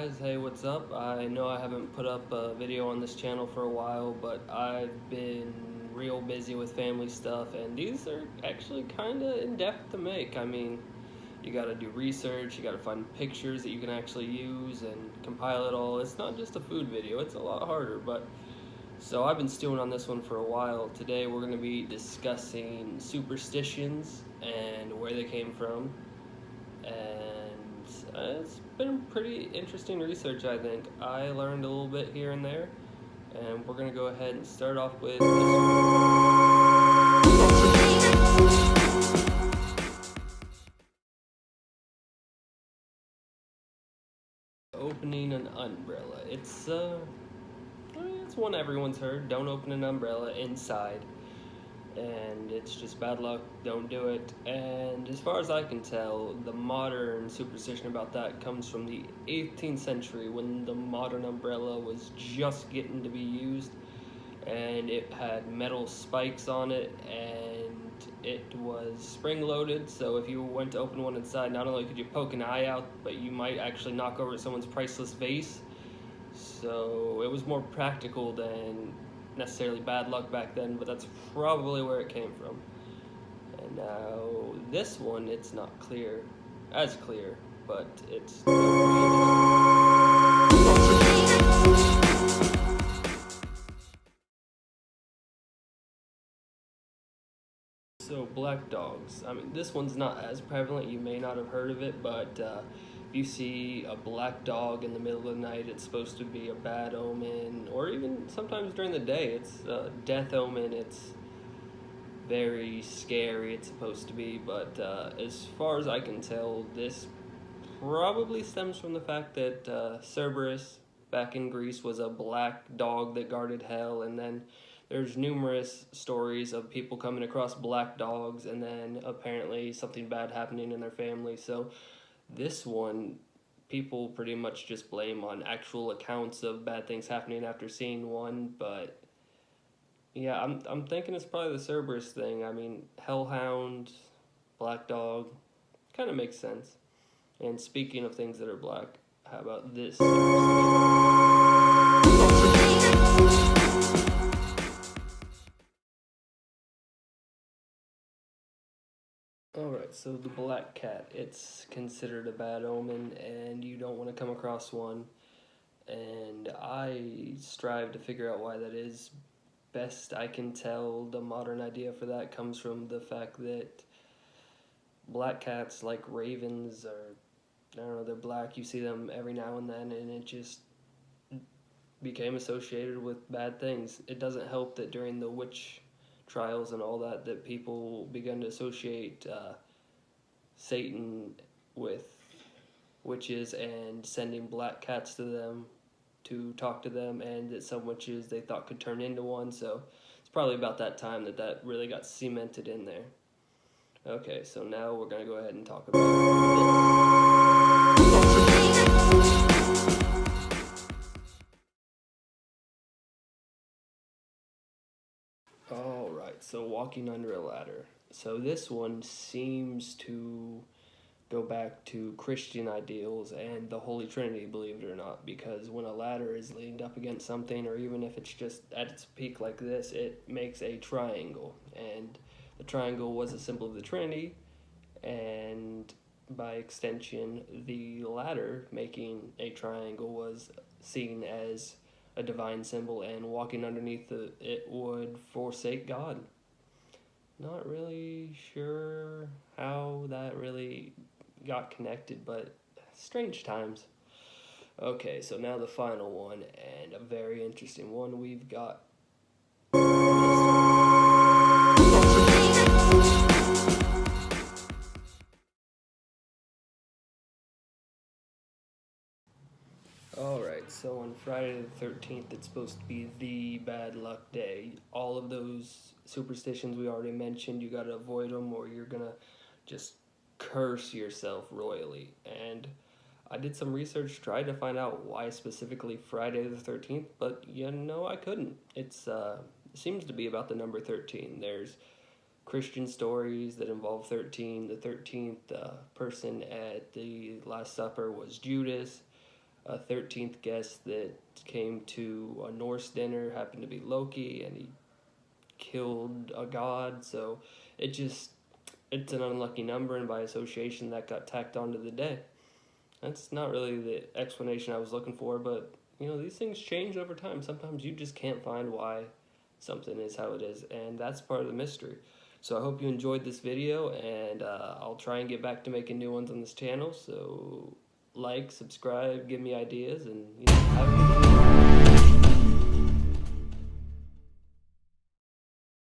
guys, hey, what's up? I know I haven't put up a video on this channel for a while, but I've been real busy with family stuff, and these are actually kind of in-depth to make. I mean, you gotta do research, you gotta find pictures that you can actually use and compile it all. It's not just a food video, it's a lot harder, but so I've been stewing on this one for a while. Today we're gonna be discussing superstitions and where they came from, and it's been pretty interesting research, I think. I learned a little bit here and there, and we're going to go ahead and start off with this opening an umbrella. It's one everyone's heard. Don't open an umbrella inside, and it's just bad luck, don't do it. And as far as I can tell, the modern superstition about that comes from the 18th century, when the modern umbrella was just getting to be used, and it had metal spikes on it, and it was spring loaded, so if you went to open one inside, not only could you poke an eye out, but you might actually knock over someone's priceless vase. So it was more practical than necessarily bad luck back then, but that's probably where it came from. And now this one, it's not as clear, but it's so black dogs. I mean, this one's not as prevalent. You may not have heard of it, but if you see a black dog in the middle of the night, it's supposed to be a bad omen, or even sometimes during the day, it's a death omen. It's very scary, it's supposed to be, but as far as I can tell, this probably stems from the fact that Cerberus back in Greece was a black dog that guarded hell, and then there's numerous stories of people coming across black dogs and then apparently something bad happening in their family. So this one, people pretty much just blame on actual accounts of bad things happening after seeing one, but yeah, I'm thinking it's probably the Cerberus thing. I mean, hellhound, black dog, kind of makes sense. And speaking of things that are black, how about this Alright, so the black cat, it's considered a bad omen, and you don't want to come across one. And I strive to figure out why that is. Best I can tell, the modern idea for that comes from the fact that black cats, like ravens, I don't know, they're black. You see them every now and then, and it just became associated with bad things. It doesn't help that during the witch trials and all that, that people began to associate Satan with witches and sending black cats to them to talk to them, and that some witches they thought could turn into one. So it's probably about that time that really got cemented in there. Okay, so now we're going to go ahead and talk about this. Alright, so walking under a ladder. So this one seems to go back to Christian ideals and the Holy Trinity, believe it or not, because when a ladder is leaned up against something, or even if it's just at its peak like this, it makes a triangle, and the triangle was a symbol of the Trinity, and by extension, the ladder making a triangle was seen as a divine symbol, and walking underneath it would forsake God. Not really sure how that really got connected, but strange times. Okay, so now the final one, and a very interesting one. We've got Alright, so on Friday the 13th, it's supposed to be the bad luck day. All of those superstitions we already mentioned, you gotta avoid them, or you're gonna just curse yourself royally. And I did some research, tried to find out why specifically Friday the 13th, but I couldn't. It seems to be about the number 13. There's Christian stories that involve 13. The 13th person at the Last Supper was Judas. a 13th guest that came to a Norse dinner, happened to be Loki, and he killed a god. So it's an unlucky number, and by association that got tacked onto the day. That's not really the explanation I was looking for, but these things change over time. Sometimes you just can't find why something is how it is, and that's part of the mystery. So I hope you enjoyed this video, and I'll try and get back to making new ones on this channel. So like, subscribe, give me ideas, and have a good day.